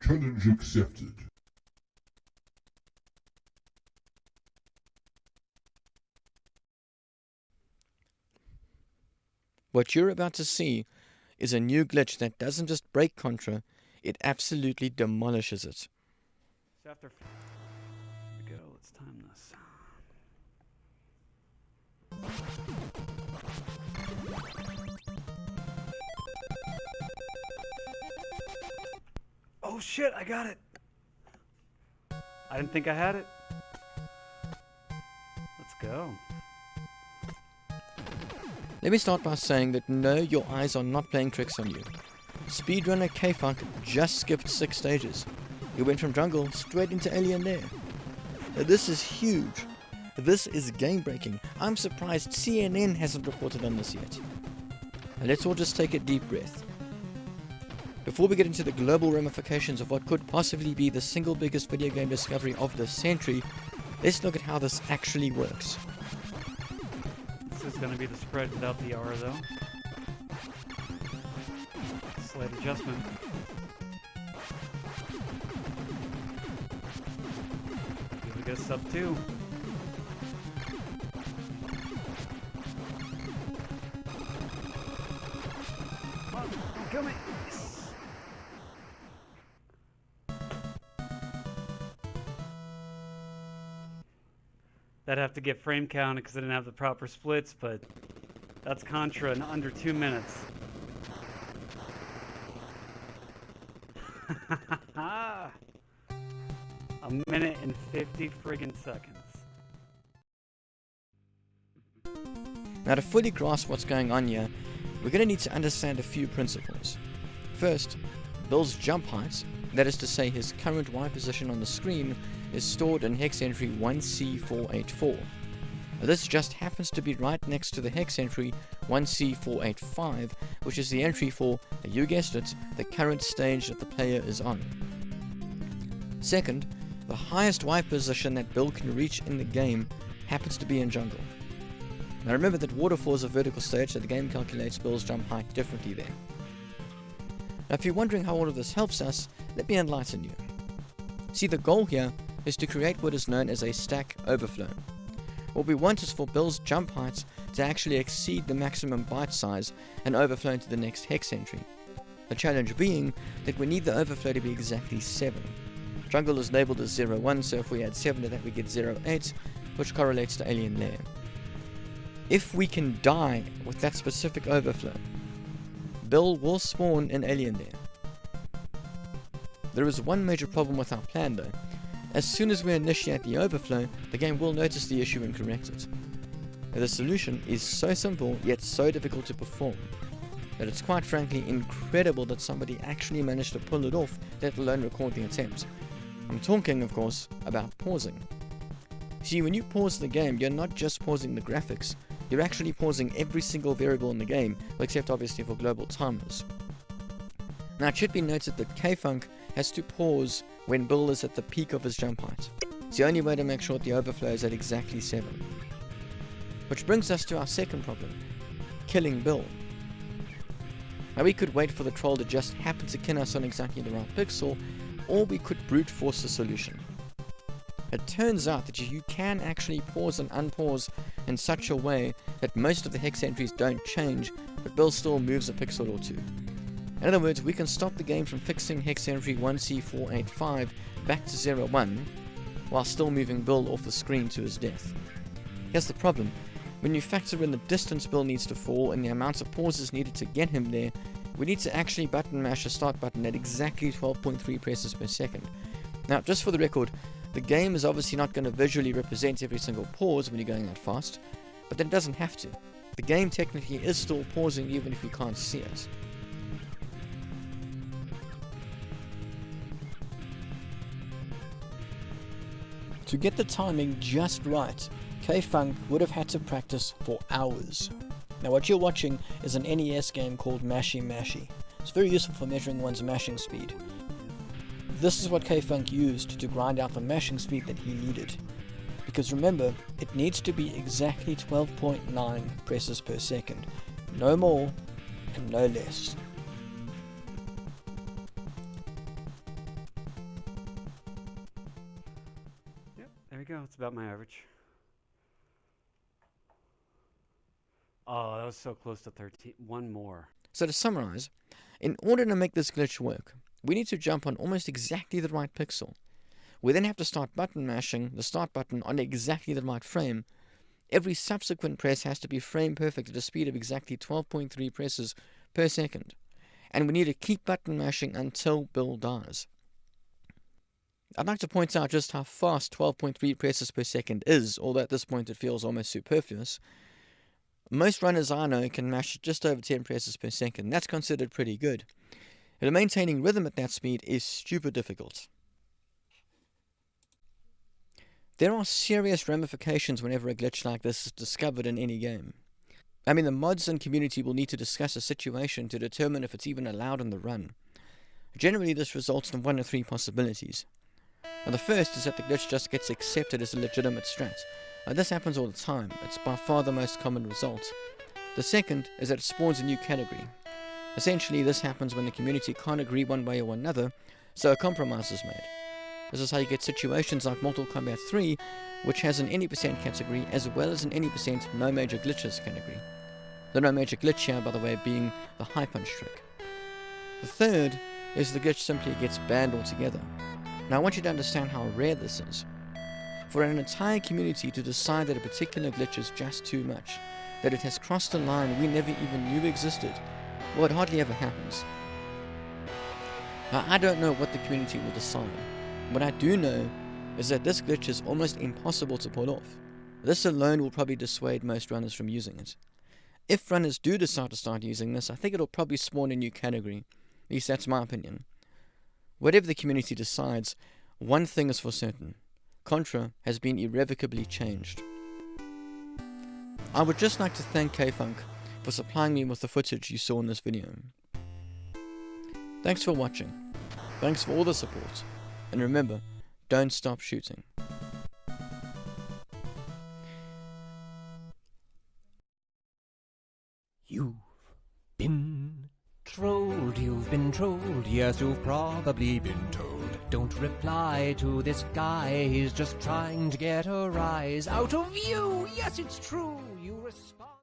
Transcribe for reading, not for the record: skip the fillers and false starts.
Challenge accepted. What you're about to see is a new glitch that doesn't just break Contra, it absolutely demolishes it. So after here we go, let's time this. Oh shit, I got it. I didn't think I had it. Let's go. Let me start by saying that no, your eyes are not playing tricks on you. Speedrunner K-Funk just skipped 6 stages. He went from jungle straight into alien lair. This is huge. This is game breaking. I'm surprised CNN hasn't reported on this yet. Now let's all just take a deep breath. Before we get into the global ramifications of what could possibly be the single biggest video game discovery of the century, let's look at how this actually works. This is going to be the spread without the R though. Slight adjustment. Here we go, sub 2. Come on, kill me! Yes. That'd have to get frame counted because I didn't have the proper splits, but that's Contra in under 2 minutes. A minute and 50 friggin' seconds. Now to fully grasp what's going on here, we're going to need to understand a few principles. First, Bill's jump height, that is to say his current Y position on the screen, is stored in hex entry 1C484. This just happens to be right next to the hex entry 1C485, which is the entry for, you guessed it, the current stage that the player is on. Second, the highest Y position that Bill can reach in the game happens to be in jungle. Now remember that waterfall is a vertical stage, so the game calculates Bill's jump height differently there. Now if you're wondering how all of this helps us, let me enlighten you. See, the goal here is to create what is known as a stack overflow. What we want is for Bill's jump height to actually exceed the maximum byte size and overflow into the next hex entry. The challenge being that we need the overflow to be exactly 7. Jungle is labeled as 01, so if we add 7 to that we get 08, which correlates to alien lair. If we can die with that specific overflow, Bill will spawn in alien lair. There is one major problem with our plan though. As soon as we initiate the overflow, the game will notice the issue and correct it. Now, the solution is so simple yet so difficult to perform that it's quite frankly incredible that somebody actually managed to pull it off, let alone record the attempt. I'm talking, of course, about pausing. See, when you pause the game, you're not just pausing the graphics, you're actually pausing every single variable in the game, except obviously for global timers. Now it should be noted that K-Funk has to pause when Bill is at the peak of his jump height. It's the only way to make sure the overflow is at exactly 7. Which brings us to our second problem, killing Bill. Now we could wait for the troll to just happen to kill us on exactly the right pixel, or we could brute force the solution. It turns out that you can actually pause and unpause in such a way that most of the hex entries don't change, but Bill still moves a pixel or two. In other words, we can stop the game from fixing hex entry 1C485 back to 01, while still moving Bill off the screen to his death. Here's the problem. When you factor in the distance Bill needs to fall and the amount of pauses needed to get him there, we need to actually button mash the start button at exactly 12.3 presses per second. Now, just for the record, the game is obviously not going to visually represent every single pause when you're going that fast, but then it doesn't have to. The game technically is still pausing even if you can't see it. To get the timing just right, K-Funk would have had to practice for hours. Now what you're watching is an NES game called Mashy Mashy. It's very useful for measuring one's mashing speed. This is what K-Funk used to grind out the mashing speed that he needed. Because remember, it needs to be exactly 12.9 presses per second. No more and no less. it's about my average. Oh, that was so close to 13. One more. So to summarize, in order to make this glitch work, we need to jump on almost exactly the right pixel. We then have to start button mashing the start button on exactly the right frame. Every subsequent press has to be frame perfect at a speed of exactly 12.3 presses per second. And we need to keep button mashing until Bill dies. I'd like to point out just how fast 12.3 presses per second is, although at this point it feels almost superfluous. Most runners I know can mash just over 10 presses per second. That's considered pretty good. But maintaining rhythm at that speed is stupid difficult. There are serious ramifications whenever a glitch like this is discovered in any game. I mean, the mods and community will need to discuss a situation to determine if it's even allowed in the run. Generally, this results in one of three possibilities. Now, the first is that the glitch just gets accepted as a legitimate strat. This happens all the time. It's by far the most common result. The second is that it spawns a new category. Essentially, this happens when the community can't agree one way or another, so a compromise is made. This is how you get situations like Mortal Kombat 3, which has an any percent category as well as an any percent no major glitches category. The no major glitch here, by the way, being the high punch trick. The third is the glitch simply gets banned altogether. Now I want you to understand how rare this is. For an entire community to decide that a particular glitch is just too much, that it has crossed a line we never even knew existed, well, it hardly ever happens. Now, I don't know what the community will decide. What I do know is that this glitch is almost impossible to pull off. This alone will probably dissuade most runners from using it. If runners do decide to start using this, I think it'll probably spawn a new category. At least that's my opinion. Whatever the community decides, one thing is for certain. Contra has been irrevocably changed. I would just like to thank K-Funk for supplying me with the footage you saw in this video. Thanks for watching. Thanks for all the support. And remember, don't stop shooting. You've been trolled, you've been trolled, yes, you've probably been told. Don't reply to this guy, he's just trying to get a rise out of you, yes, it's true.